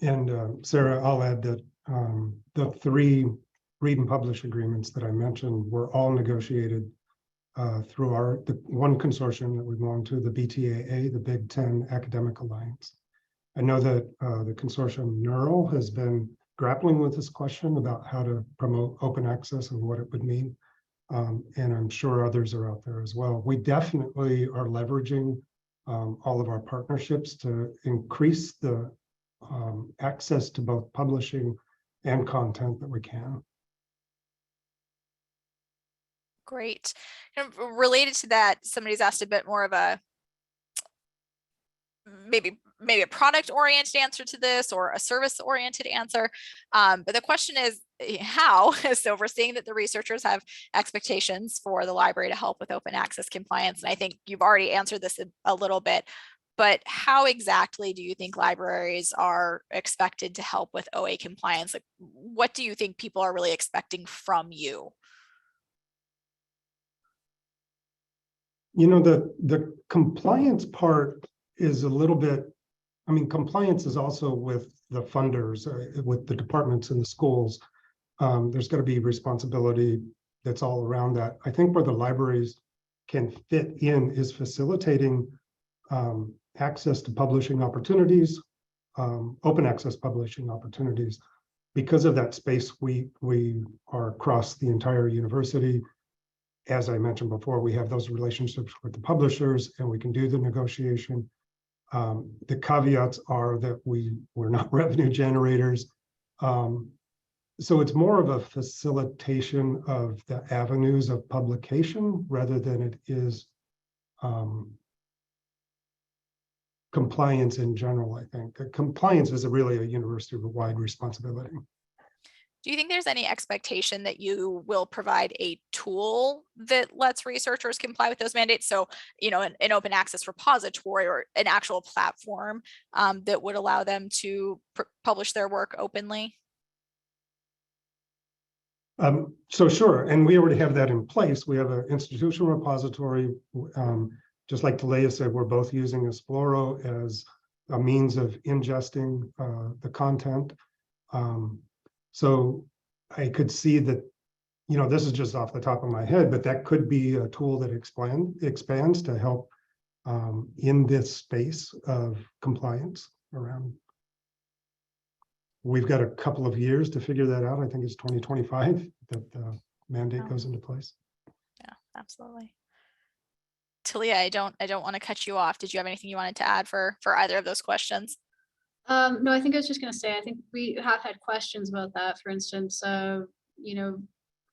And Sarah, I'll add that the 3 read and publish agreements that I mentioned were all negotiated through the one consortium that we belong to, the BTAA, the Big Ten Academic Alliance. I know that the consortium NEURL has been grappling with this question about how to promote open access and what it would mean. And I'm sure others are out there as well. We definitely are leveraging all of our partnerships to increase the access to both publishing and content that we can. Great. Kind of related to that, somebody's asked a bit more of a maybe a product oriented answer to this or a service oriented answer. But the question is how. So we're seeing that the researchers have expectations for the library to help with open access compliance. And I think you've already answered this a little bit, but how exactly do you think libraries are expected to help with OA compliance? Like, what do you think people are really expecting from you? You know, the compliance part is a little bit, I mean, compliance is also with the funders, with the departments in the schools. There's got to be responsibility that's all around that. I think where the libraries can fit in is facilitating access to publishing opportunities, open access publishing opportunities. Because of that space, we are across the entire university. As I mentioned before, we have those relationships with the publishers and we can do the negotiation. The caveats are that we're not revenue generators. So it's more of a facilitation of the avenues of publication rather than it is compliance in general, I think. Compliance is really a university-wide responsibility. Do you think there's any expectation that you will provide a tool that lets researchers comply with those mandates? So, you know, an open access repository or an actual platform that would allow them to publish their work openly? So sure, and we already have that in place. We have an institutional repository. Just like Talea said, we're both using Esploro as a means of ingesting the content. So I could see that, you know, this is just off the top of my head, but that could be a tool that expands to help in this space of compliance around. We've got a couple of years to figure that out. I think it's 2025 that the mandate goes into place. Yeah, absolutely. Talea, I don't want to cut you off. Did you have anything you wanted to add for either of those questions? No, I think I was just going to say, I think we have had questions about that. For instance, you know,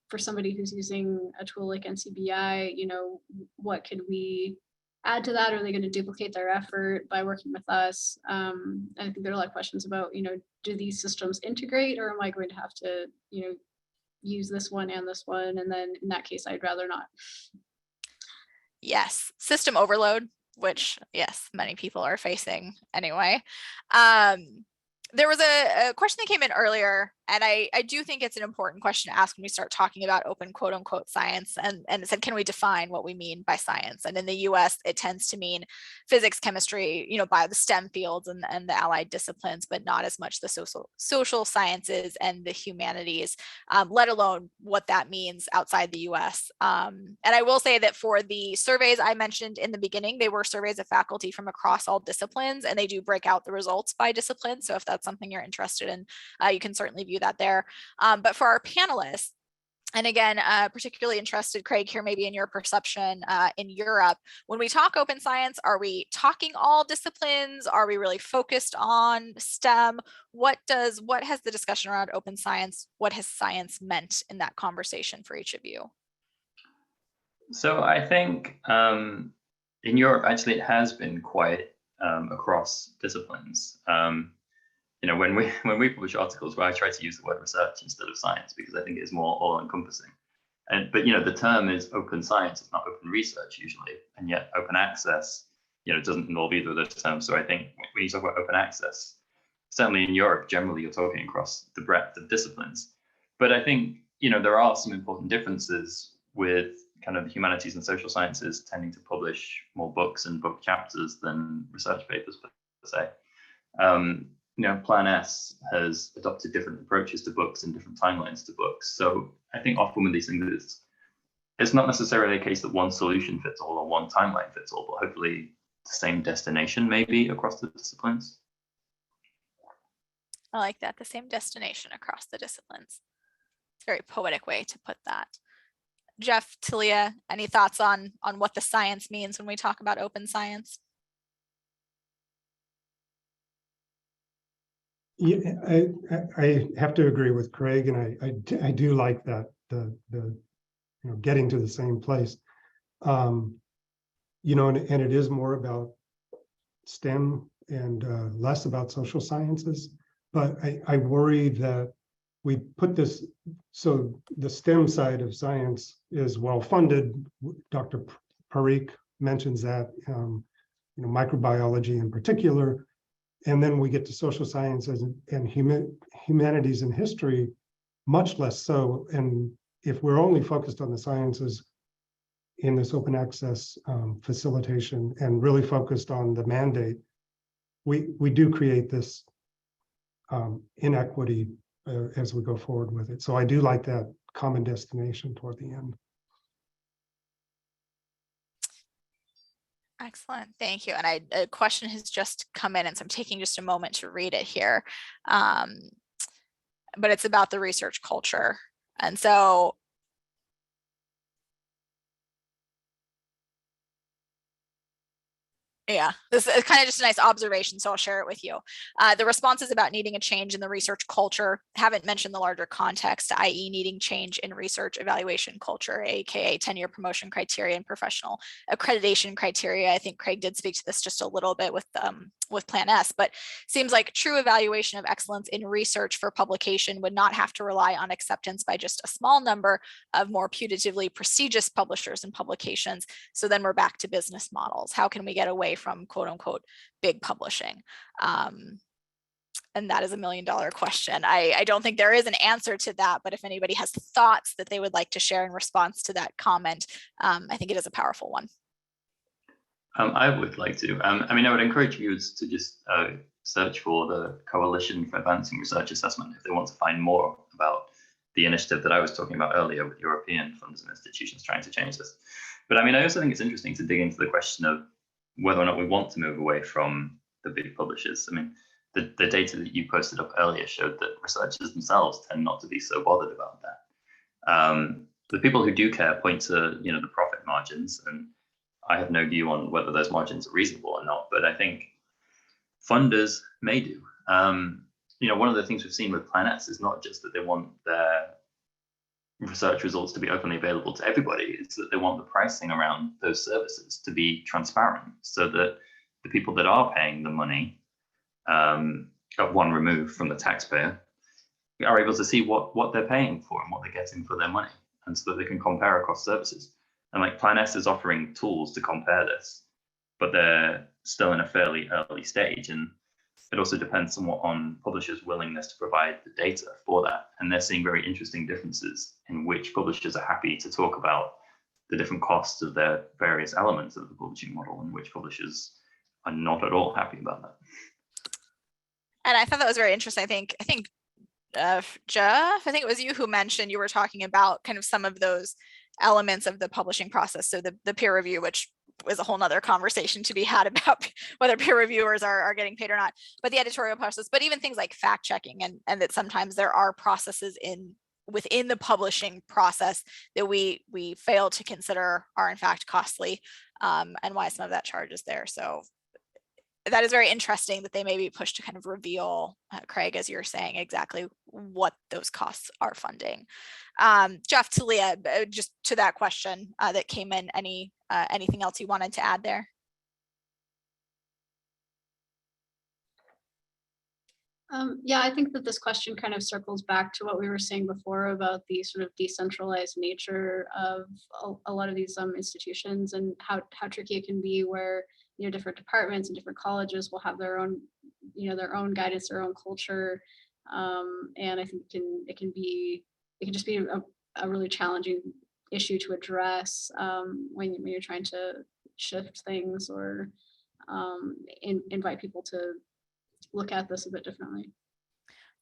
for somebody who's using a tool like NCBI, you know, what could we add to that? Are they going to duplicate their effort by working with us? And I think there are a lot of questions about, you know, do these systems integrate, or am I going to have to, you know, use this one and this one? And then in that case, I'd rather not. Yes, system overload, which yes, many people are facing anyway. There was a question that came in earlier, and I do think it's an important question to ask when we start talking about open quote unquote science, and it said, can we define what we mean by science? And in the US, it tends to mean physics, chemistry, by the STEM fields and the allied disciplines, but not as much the social sciences and the humanities, let alone what that means outside the US. And I will say that for the surveys I mentioned in the beginning, they were surveys of faculty from across all disciplines, and they do break out the results by discipline. So if that's something you're interested in, you can certainly view that there. But for our panelists, and again, particularly interested, Craig, here maybe in your perception in Europe, when we talk open science, are we talking all disciplines? Are we really focused on STEM? What has the discussion around open science, what has science meant in that conversation for each of you? So I think in Europe, actually, it has been quite across disciplines. When we publish articles, I try to use the word research instead of science because I think it's more all-encompassing. But the term is open science; it's not open research usually, and yet open access, doesn't involve either of those terms. So I think when you talk about open access, certainly in Europe, generally you're talking across the breadth of disciplines. But I think there are some important differences with kind of humanities and social sciences tending to publish more books and book chapters than research papers per se. Plan S has adopted different approaches to books and different timelines to books. So I think often with these things, it's not necessarily a case that one solution fits all or one timeline fits all, but hopefully the same destination maybe across the disciplines. I like that, the same destination across the disciplines. It's a very poetic way to put that. Jeff, Talea, any thoughts on what the science means when we talk about open science? Yeah, I have to agree with Craig, and I do like that the getting to the same place, and it is more about STEM and less about social sciences. But I worry that we put this, so the STEM side of science is well funded. Dr. Parikh mentions that, microbiology in particular. And then we get to social sciences and humanities and history, much less so. And if we're only focused on the sciences in this open access facilitation and really focused on the mandate, we do create this inequity as we go forward with it. So I do like that common destination toward the end. Excellent, thank you. And a question has just come in, and so I'm taking just a moment to read it here. But it's about the research culture. And so yeah, this is kind of just a nice observation, so I'll share it with you. The response is about needing a change in the research culture. Haven't mentioned the larger context, i.e. needing change in research evaluation culture, aka tenure promotion criteria and professional accreditation criteria. I think Craig did speak to this just a little bit with Plan S, but seems like true evaluation of excellence in research for publication would not have to rely on acceptance by just a small number of more putatively prestigious publishers and publications. So then we're back to business models. How can we get away from quote unquote big publishing? And that is $1 million question. I don't think there is an answer to that, but if anybody has thoughts that they would like to share in response to that comment, I think it is a powerful one. I would like to. I would encourage viewers to just search for the Coalition for Advancing Research Assessment if they want to find more about the initiative that I was talking about earlier with European funds and institutions trying to change this. But I also think it's interesting to dig into the question of whether or not we want to move away from the big publishers. The data that you posted up earlier showed that researchers themselves tend not to be so bothered about that. The people who do care point to the profit margins, and I have no view on whether those margins are reasonable or not, but I think funders may do. One of the things we've seen with Plan S is not just that they want their research results to be openly available to everybody, it's that they want the pricing around those services to be transparent so that the people that are paying the money at one remove from the taxpayer are able to see what they're paying for and what they're getting for their money, and so that they can compare across services. And Plan S is offering tools to compare this, but they're still in a fairly early stage. And It also depends somewhat on publishers' willingness to provide the data for that. And they're seeing very interesting differences in which publishers are happy to talk about the different costs of their various elements of the publishing model, and which publishers are not at all happy about that. And I thought that was very interesting. I think Jeff, I think it was you who mentioned you were talking about kind of some of those elements of the publishing process. So the peer review, which was a whole nother conversation to be had about whether peer reviewers are getting paid or not, but the editorial process, but even things like fact checking, and that sometimes there are processes within the publishing process that we fail to consider are in fact costly, and why some of that charge is there. So that is very interesting that they may be pushed to kind of reveal, Craig, as you're saying, exactly what those costs are funding. Jeff, Talea, just to that question that came in, anything else you wanted to add there? Yeah, I think that this question kind of circles back to what we were saying before about the sort of decentralized nature of a lot of these institutions, and how tricky it can be where, you know, different departments and different colleges will have their own, you know, their own guidance, their own culture. And I think it can just be a really challenging issue to address when you're trying to shift things or invite people to look at this a bit differently.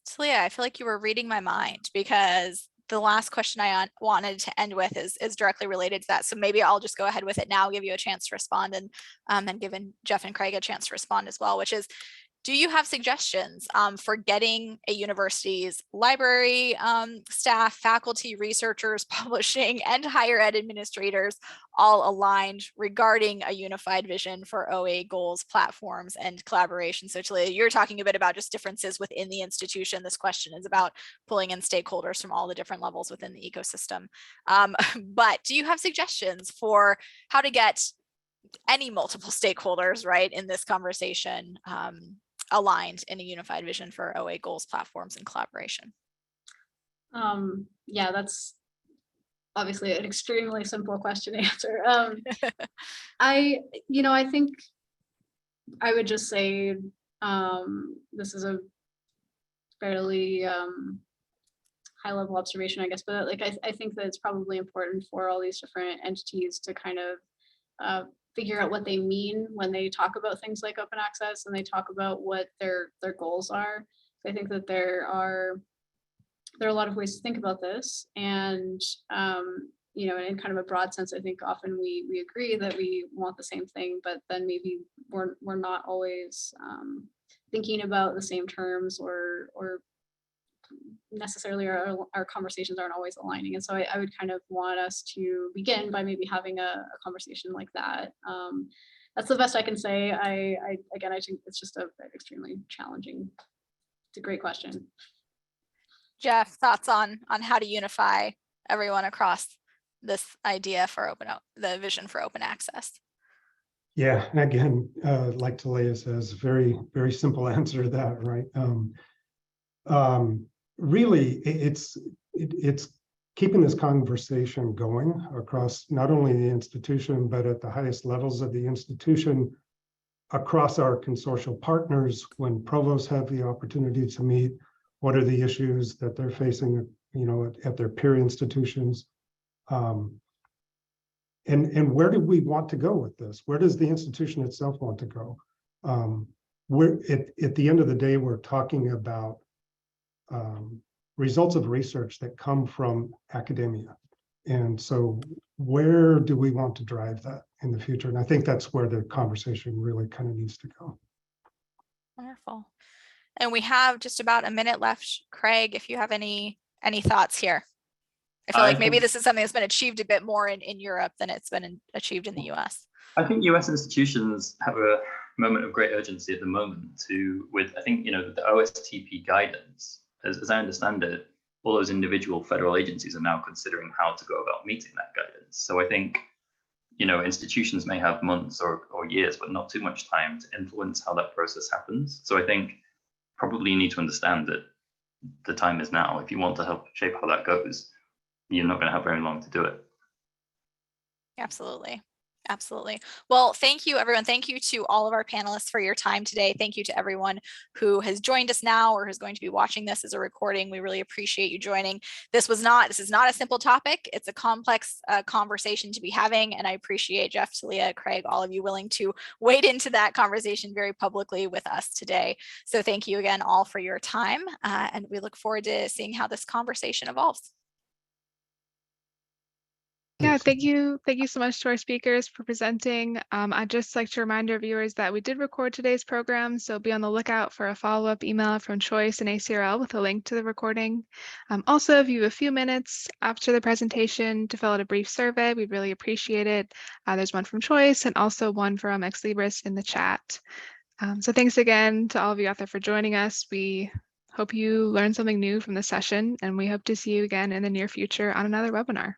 Talea, I feel like you were reading my mind, because the last question I wanted to end with is directly related to that. So maybe I'll just go ahead with it now, give you a chance to respond, and giving Jeff and Craig a chance to respond as well, which is, do you have suggestions for getting a university's library staff, faculty, researchers, publishing, and higher ed administrators all aligned regarding a unified vision for OA goals, platforms, and collaboration? So Talea, you're talking a bit about just differences within the institution. This question is about pulling in stakeholders from all the different levels within the ecosystem. But do you have suggestions for how to get any multiple stakeholders, right, in this conversation aligned in a unified vision for OA goals, platforms, and collaboration? Yeah, that's obviously an extremely simple question to answer. I think I would just say this is a fairly high level observation, I guess, but like I think that it's probably important for all these different entities to kind of figure out what they mean when they talk about things like open access, and they talk about what their goals are. I think that there are a lot of ways to think about this, and you know, in kind of a broad sense, I think often we agree that we want the same thing, but then maybe we're not always thinking about the same terms, or necessarily our conversations aren't always aligning. And so I would kind of want us to begin by maybe having a conversation like that. That's the best I can say. I think it's just an extremely challenging, it's a great question. Jeff, thoughts on how to unify everyone across this idea for the vision for open access? Yeah, and again, like Talea says, very, very simple answer to that, right? Really, it's keeping this conversation going across not only the institution, but at the highest levels of the institution, across our consortial partners. When provosts have the opportunity to meet, what are the issues that they're facing, you know, at their peer institutions, and where do we want to go with this? Where does the institution itself want to go? We're at the end of the day, we're talking about results of research that come from academia. And so where do we want to drive that in the future? And I think that's where the conversation really kind of needs to go. Wonderful. And we have just about a minute left. Craig, if you have any thoughts here. I feel like maybe this is something that's been achieved a bit more in Europe than it's been achieved in the US. I think US institutions have a moment of great urgency at the moment with I think, you know, the OSTP guidance. As I understand it, all those individual federal agencies are now considering how to go about meeting that guidance. So I think, you know, institutions may have months or years, but not too much time to influence how that process happens. So I think probably you need to understand that the time is now. If you want to help shape how that goes, you're not going to have very long to do it. Absolutely. Absolutely. Well, thank you, everyone. Thank you to all of our panelists for your time today. Thank you to everyone who has joined us now or who's going to be watching this as a recording. We really appreciate you joining. This is not a simple topic. It's a complex conversation to be having. And I appreciate Jeff, Talea, Craig, all of you willing to wade into that conversation very publicly with us today. So thank you again all for your time. And we look forward to seeing how this conversation evolves. Yeah, thank you so much to our speakers for presenting. I'd just like to remind our viewers that we did record today's program, so be on the lookout for a follow-up email from Choice and ACRL with a link to the recording. Also, if you have a few minutes after the presentation to fill out a brief survey, we'd really appreciate it. There's one from Choice and also one from Ex Libris in the chat. So thanks again to all of you out there for joining us. We hope you learned something new from the session, and we hope to see you again in the near future on another webinar.